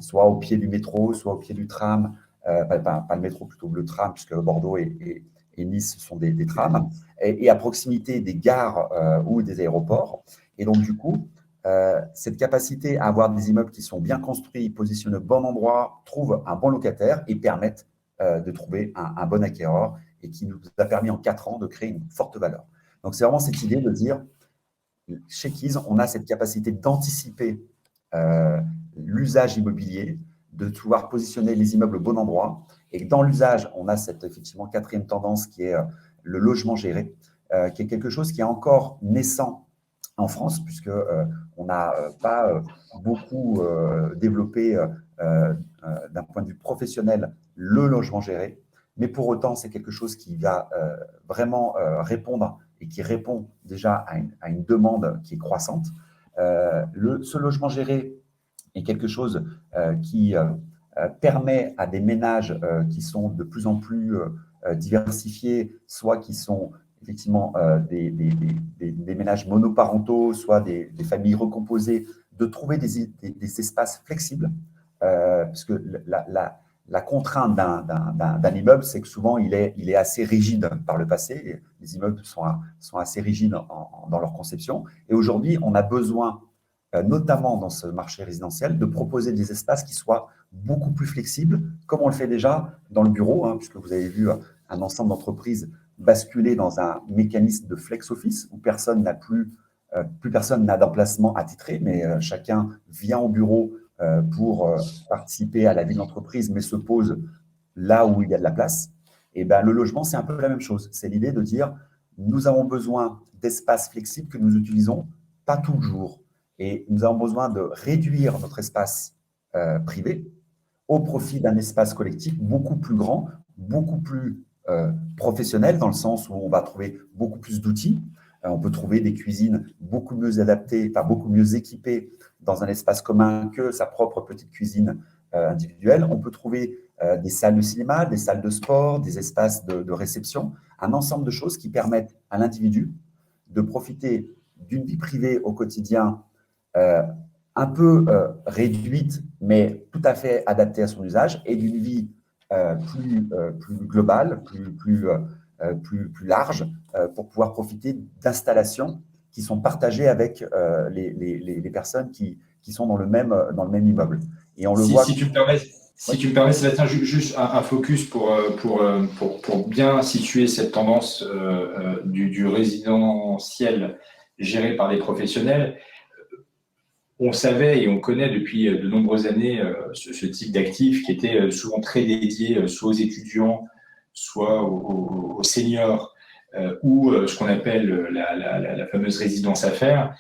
soit au pied du métro, soit au pied du tram, pas le métro, plutôt le tram, puisque Bordeaux et Nice sont des trams, et à proximité des gares ou des aéroports. Et donc, du coup, cette capacité à avoir des immeubles qui sont bien construits, positionnés au bon endroit, trouvent un bon locataire et permettent de trouver un bon acquéreur, et qui nous a permis en 4 ans de créer une forte valeur. Donc, c'est vraiment cette idée de dire, chez KISS, on a cette capacité d'anticiper l'usage immobilier, de pouvoir positionner les immeubles au bon endroit. Et dans l'usage, on a cette effectivement 4e tendance qui est le logement géré, qui est quelque chose qui est encore naissant en France, puisqu'on n'a pas beaucoup développé d'un point de vue professionnel le logement géré. Mais pour autant, c'est quelque chose qui va vraiment répondre et qui répond déjà à une demande qui est croissante. Ce logement géré est quelque chose qui permet à des ménages qui sont de plus en plus diversifiés, soit qui sont effectivement des ménages monoparentaux, soit des familles recomposées, de trouver des espaces flexibles, puisque la contrainte d'un immeuble, c'est que souvent, il est assez rigide par le passé. Les immeubles sont assez rigides dans leur conception. Et aujourd'hui, on a besoin, notamment dans ce marché résidentiel, de proposer des espaces qui soient beaucoup plus flexibles, comme on le fait déjà dans le bureau, puisque vous avez vu un ensemble d'entreprises basculer dans un mécanisme de flex office, où plus personne n'a d'emplacement attitré, mais chacun vient au bureau pour participer à la vie de l'entreprise, mais se pose là où il y a de la place. Et ben, le logement, c'est un peu la même chose. C'est l'idée de dire, nous avons besoin d'espaces flexibles que nous utilisons pas tout le jour. Et nous avons besoin de réduire notre espace privé au profit d'un espace collectif beaucoup plus grand, beaucoup plus professionnel, dans le sens où on va trouver beaucoup plus d'outils. On peut trouver des cuisines beaucoup mieux adaptées, enfin beaucoup mieux équipées dans un espace commun que sa propre petite cuisine individuelle. On peut trouver des salles de cinéma, des salles de sport, des espaces de réception, un ensemble de choses qui permettent à l'individu de profiter d'une vie privée au quotidien un peu réduite, mais tout à fait adaptée à son usage, et d'une vie plus globale, plus large, pour pouvoir profiter d'installations qui sont partagées avec les personnes qui sont dans le même immeuble. Et on le voit. Si tu me permets, Sébastien, juste un focus pour bien situer cette tendance du résidentiel géré par des professionnels. On savait et on connaît depuis de nombreuses années ce type d'actifs qui était souvent très dédié soit aux étudiants, soit aux seniors, ou ce qu'on appelle la fameuse résidence à faire.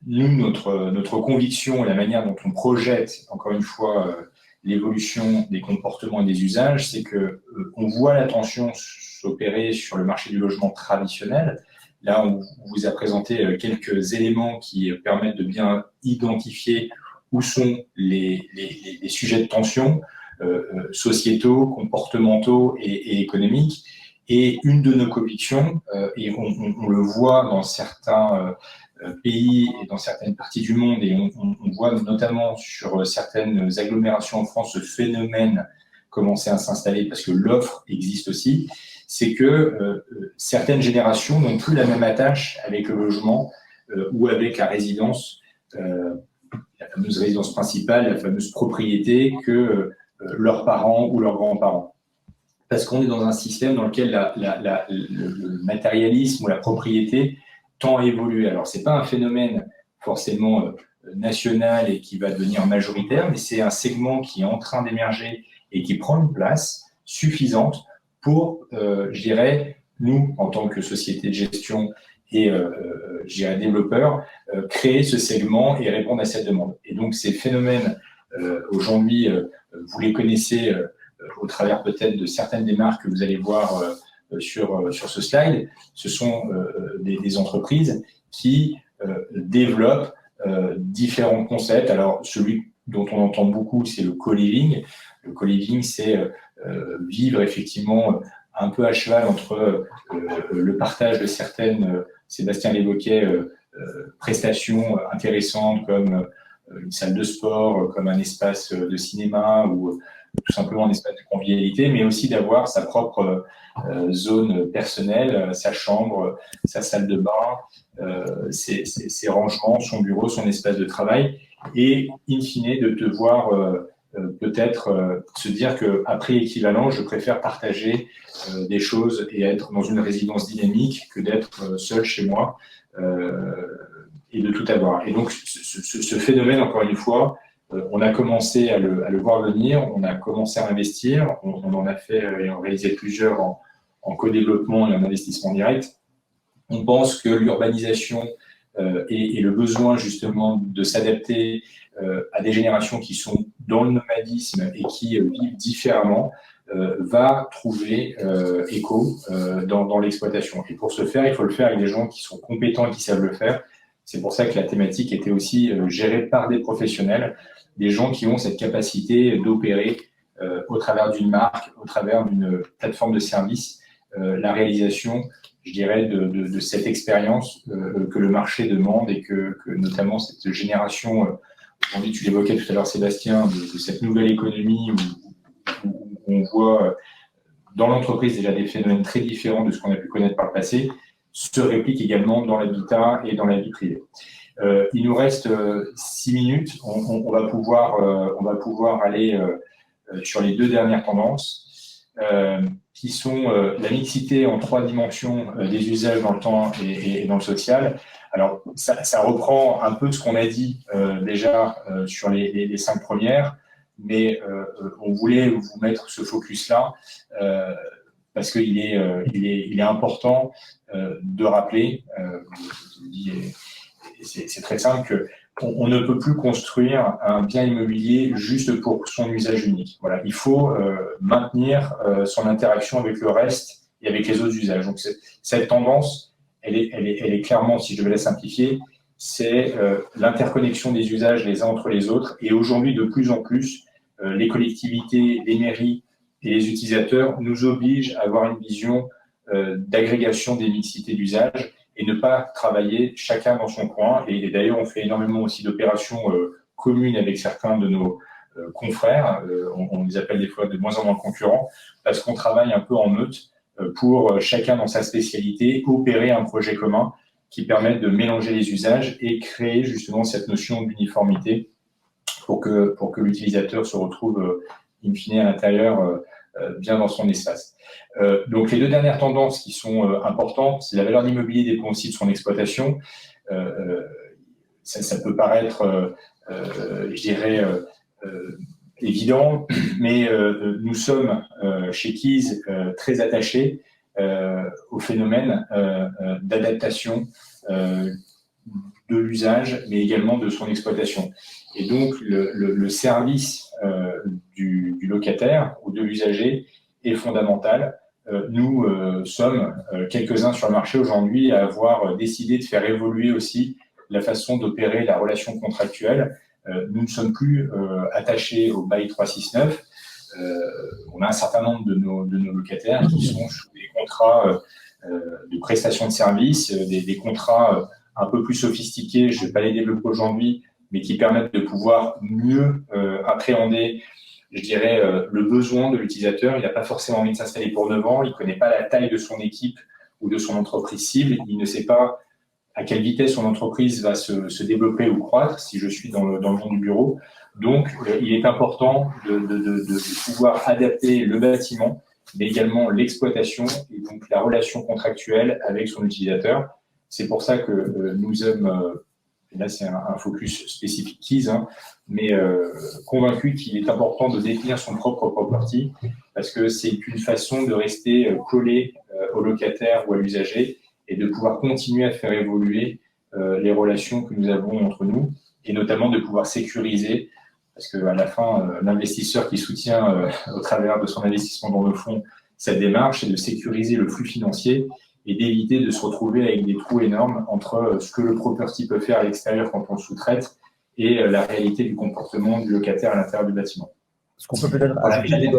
Nous, notre conviction, la manière dont on projette, encore une fois, l'évolution des comportements et des usages, c'est qu'on voit la tension s'opérer sur le marché du logement traditionnel. Là, on vous a présenté quelques éléments qui permettent de bien identifier où sont les sujets de tension sociétaux, comportementaux et économiques. Et une de nos convictions, et on le voit dans certains pays et dans certaines parties du monde, et on voit notamment sur certaines agglomérations en France ce phénomène commencer à s'installer parce que l'offre existe aussi, c'est que certaines générations n'ont plus la même attache avec le logement ou avec la résidence, la fameuse résidence principale, la fameuse propriété que leurs parents ou leurs grands-parents. Parce qu'on est dans un système dans lequel le matérialisme ou la propriété tend à évoluer. Alors, ce n'est pas un phénomène forcément national et qui va devenir majoritaire, mais c'est un segment qui est en train d'émerger et qui prend une place suffisante pour, je dirais, nous, en tant que société de gestion et je dirais développeurs, créer ce segment et répondre à cette demande. Et donc, ces phénomènes, aujourd'hui, vous les connaissez au travers peut-être de certaines des marques que vous allez voir sur ce slide. Ce sont des entreprises qui développent différents concepts. Alors, celui dont on entend beaucoup, c'est le co-living. Le co-living, c'est vivre effectivement un peu à cheval entre le partage de certaines, Sébastien l'évoquait, prestations intéressantes comme une salle de sport, comme un espace de cinéma ou tout simplement un espace de convivialité, mais aussi d'avoir sa propre zone personnelle, sa chambre, sa salle de bain, ses rangements, son bureau, son espace de travail, et in fine de devoir peut-être se dire qu'à prix équivalent, je préfère partager des choses et être dans une résidence dynamique que d'être seul chez moi et de tout avoir. Et donc, ce phénomène, encore une fois, on a commencé à le voir venir, on a commencé à investir, on en a fait et on réalisé plusieurs en co-développement et en investissement direct. On pense que l'urbanisation et le besoin justement de s'adapter à des générations qui sont dans le nomadisme et qui vivent différemment va trouver écho dans l'exploitation. Et pour ce faire, il faut le faire avec des gens qui sont compétents et qui savent le faire. C'est pour ça que la thématique était aussi gérée par des professionnels, des gens qui ont cette capacité d'opérer au travers d'une marque, au travers d'une plateforme de service, la réalisation, je dirais, de cette expérience que le marché demande et que notamment cette génération, aujourd'hui tu l'évoquais tout à l'heure Sébastien, de cette nouvelle économie où on voit dans l'entreprise déjà des phénomènes très différents de ce qu'on a pu connaître par le passé, se répliquent également dans l'habitat et dans la vie privée. Il nous reste 6 minutes. On va pouvoir aller sur les deux dernières tendances, qui sont la mixité en 3 dimensions des usages dans le temps et dans le social. Alors, ça reprend un peu ce qu'on a dit déjà sur les 5 premières, mais on voulait vous mettre ce focus-là parce qu'il est important de rappeler, je le dis, et c'est très simple, qu'on ne peut plus construire un bien immobilier juste pour son usage unique. Voilà, il faut maintenir son interaction avec le reste et avec les autres usages. Donc, cette tendance, elle est clairement, si je devais la simplifier, c'est l'interconnexion des usages les uns entre les autres. Et aujourd'hui, de plus en plus, les collectivités, les mairies et les utilisateurs nous obligent à avoir une vision d'agrégation des mixités d'usage et ne pas travailler chacun dans son coin. Et d'ailleurs, on fait énormément aussi d'opérations communes avec certains de nos confrères. On les appelle des fois de moins en moins concurrents parce qu'on travaille un peu en meute pour chacun dans sa spécialité opérer un projet commun qui permette de mélanger les usages et créer justement cette notion d'uniformité pour que l'utilisateur se retrouve in fine à l'intérieur bien dans son espace. Donc les deux dernières tendances qui sont importantes, c'est la valeur de l'immobilier dépend aussi de son exploitation. Ça peut paraître, je dirais, évident, mais nous sommes chez Keys très attachés au phénomène d'adaptation de l'usage, mais également de son exploitation. Et donc, le service du locataire ou de l'usager est fondamental. Nous sommes quelques-uns sur le marché aujourd'hui à avoir décidé de faire évoluer aussi la façon d'opérer la relation contractuelle. Nous ne sommes plus attachés au bail 369. On a un certain nombre de nos locataires qui sont sous des contrats de prestation de services, des contrats un peu plus sophistiqués, je ne vais pas les développer aujourd'hui, mais qui permettent de pouvoir mieux appréhender, je dirais, le besoin de l'utilisateur. Il n'a pas forcément envie de s'installer pour 9 ans, il ne connaît pas la taille de son équipe ou de son entreprise cible, il ne sait pas à quelle vitesse son entreprise va se développer ou croître si je suis dans le monde du bureau. Donc, il est important de pouvoir adapter le bâtiment, mais également l'exploitation et donc la relation contractuelle avec son utilisateur. C'est pour ça que nous sommes, là c'est un focus spécifique Keys, hein, mais convaincus qu'il est important de définir son propre property parce que c'est une façon de rester collé au locataire ou à l'usager et de pouvoir continuer à faire évoluer les relations que nous avons entre nous et notamment de pouvoir sécuriser parce qu'à la fin, l'investisseur qui soutient au travers de son investissement dans nos fonds cette démarche, c'est de sécuriser le flux financier et d'éviter de se retrouver avec des trous énormes entre ce que le property peut faire à l'extérieur quand on le sous-traite et la réalité du comportement du locataire à l'intérieur du bâtiment. Ce qu'on peut peut-être ajouter,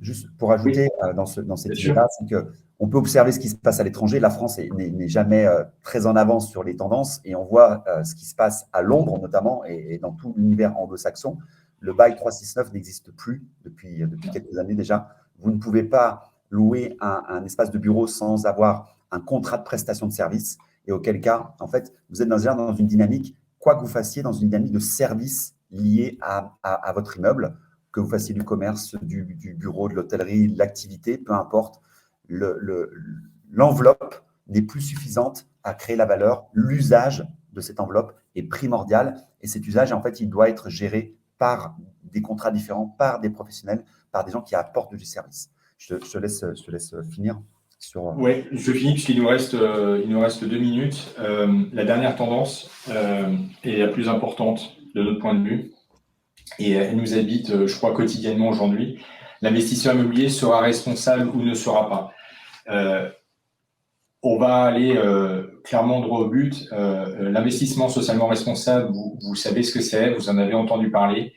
juste pour ajouter dans cette idée-là, c'est qu'on peut observer ce qui se passe à l'étranger. La France n'est jamais très en avance sur les tendances et on voit ce qui se passe à Londres notamment et dans tout l'univers anglo-saxon. Le bail 369 n'existe plus depuis quelques années déjà. Vous ne pouvez pas louer un espace de bureau sans avoir un contrat de prestation de service et auquel cas, en fait, vous êtes dans une dynamique, quoi que vous fassiez, dans une dynamique de service liée à votre immeuble, que vous fassiez du commerce, du bureau, de l'hôtellerie, de l'activité, peu importe, l'enveloppe n'est plus suffisante à créer la valeur. L'usage de cette enveloppe est primordial et cet usage, en fait, il doit être géré par des contrats différents, par des professionnels, par des gens qui apportent du service. Je te laisse finir. Oui, je finis puisqu'il nous reste 2 minutes. La dernière tendance est la plus importante de notre point de vue et elle nous habite, je crois, quotidiennement aujourd'hui. L'investisseur immobilier sera responsable ou ne sera pas. On va aller clairement droit au but. L'investissement socialement responsable, vous savez ce que c'est, vous en avez entendu parler.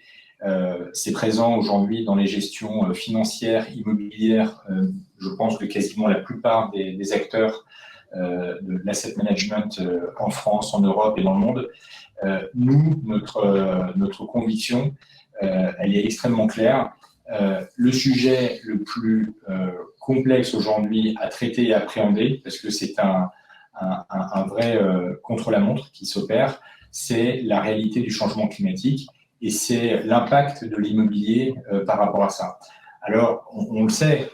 C'est présent aujourd'hui dans les gestions financières, immobilières. Je pense que quasiment la plupart des acteurs de l'asset management en France, en Europe et dans le monde. Nous, notre conviction, elle est extrêmement claire. Le sujet le plus complexe aujourd'hui à traiter et à appréhender, parce que c'est un vrai contre-la-montre qui s'opère, c'est la réalité du changement climatique et c'est l'impact de l'immobilier par rapport à ça. Alors, on le sait,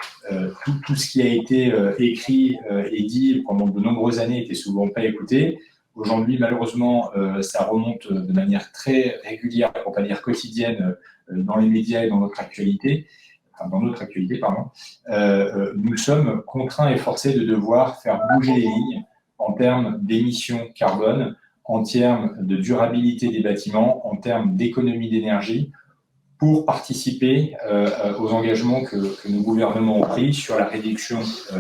tout ce qui a été écrit et dit pendant de nombreuses années était souvent pas écouté. Aujourd'hui, malheureusement, ça remonte de manière très régulière, pour ne pas dire quotidienne, dans les médias et dans notre actualité. dans notre actualité, pardon, nous sommes contraints et forcés de devoir faire bouger les lignes en termes d'émissions carbone, en termes de durabilité des bâtiments, en termes d'économie d'énergie, pour participer aux engagements que nos gouvernements ont pris sur la réduction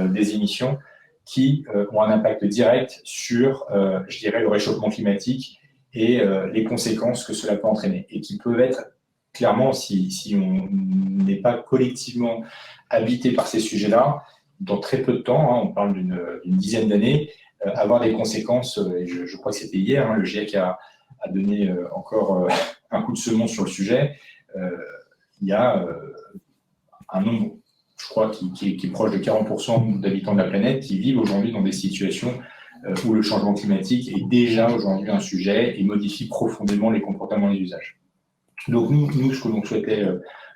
des émissions qui ont un impact direct sur, je dirais, le réchauffement climatique et les conséquences que cela peut entraîner, et qui peuvent être clairement, si on n'est pas collectivement habité par ces sujets-là, dans très peu de temps, hein, on parle d'une dizaine d'années, avoir des conséquences, et je crois que c'était hier, hein, le GIEC a donné encore un coup de semonce sur le sujet. Il y a un nombre, je crois, qui est proche de 40% d'habitants de la planète qui vivent aujourd'hui dans des situations où le changement climatique est déjà aujourd'hui un sujet et modifie profondément les comportements et les usages. Donc nous, ce que l'on souhaitait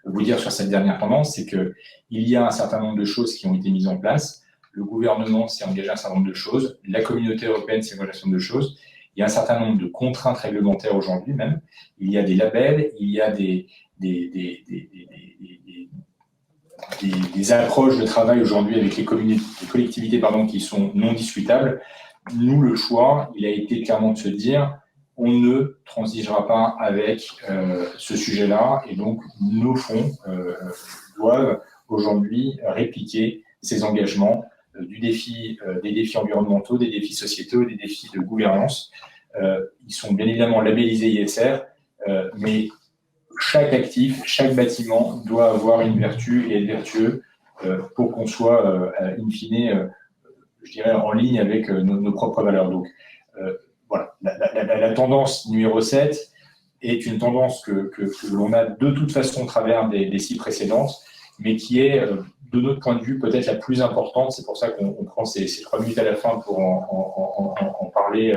vous dire sur cette dernière tendance, c'est qu'il y a un certain nombre de choses qui ont été mises en place. Le gouvernement s'est engagé à un certain nombre de choses. La communauté européenne s'est engagée à un certain nombre de choses. Il y a un certain nombre de contraintes réglementaires aujourd'hui même. Il y a des labels, il y a des approches de travail aujourd'hui avec les collectivités qui sont non discutables. Nous, le choix, il a été clairement de se dire on ne transigera pas avec ce sujet-là, et donc nos fonds doivent aujourd'hui répliquer ces engagements des défis environnementaux, des défis sociétaux, des défis de gouvernance. Ils sont bien évidemment labellisés ISR, mais chaque actif, chaque bâtiment doit avoir une vertu et être vertueux pour qu'on soit, in fine, je dirais, en ligne avec nos propres valeurs. Donc, voilà, la tendance numéro 7 est une tendance que l'on a de toute façon au travers des 6 précédentes, mais qui est, de notre point de vue, peut-être la plus importante. C'est pour ça qu'on prend ces 3 minutes à la fin pour en parler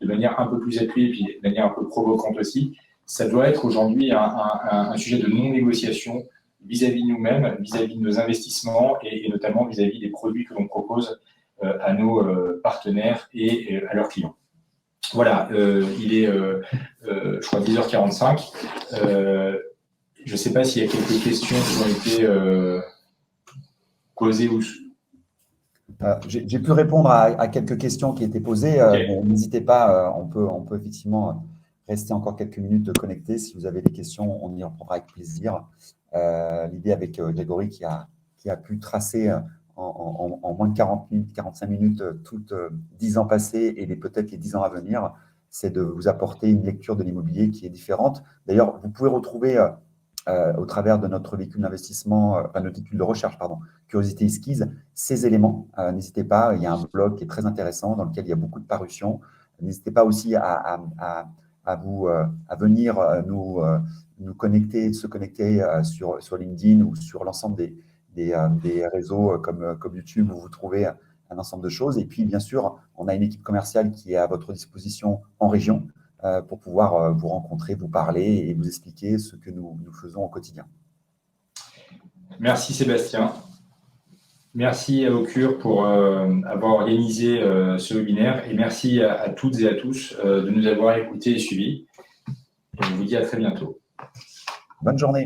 de manière un peu plus appuyée et puis de manière un peu provocante aussi. Ça doit être aujourd'hui un sujet de non-négociation vis-à-vis de nous-mêmes, vis-à-vis de nos investissements et notamment vis-à-vis des produits que l'on propose à nos partenaires et à leurs clients. Voilà, il est, je crois, 10h45. Je ne sais pas s'il y a quelques questions qui ont été posées ou... J'ai pu répondre à quelques questions qui étaient posées. Okay. Bon, n'hésitez pas, on peut effectivement rester encore quelques minutes connectés. Si vous avez des questions, on y répondra avec plaisir. L'idée avec Grégory qui a pu tracer en moins de 40 minutes, 45 minutes, toutes 10 ans passés et peut-être les 10 ans à venir, c'est de vous apporter une lecture de l'immobilier qui est différente. D'ailleurs, vous pouvez retrouver au travers de notre véhicule d'investissement, notre véhicule de recherche, pardon, Curiosité Esquisse, ces éléments. N'hésitez pas, il y a un blog qui est très intéressant dans lequel il y a beaucoup de parutions. N'hésitez pas aussi à venir nous connecter, se connecter sur LinkedIn ou sur l'ensemble des réseaux comme YouTube où vous trouvez un ensemble de choses. Et puis, bien sûr, on a une équipe commerciale qui est à votre disposition en région pour pouvoir vous rencontrer, vous parler et vous expliquer ce que nous faisons au quotidien. Merci Sébastien. Merci à Ocure pour avoir organisé ce webinaire et merci à toutes et à tous de nous avoir écoutés et suivis. Et je vous dis à très bientôt. Bonne journée.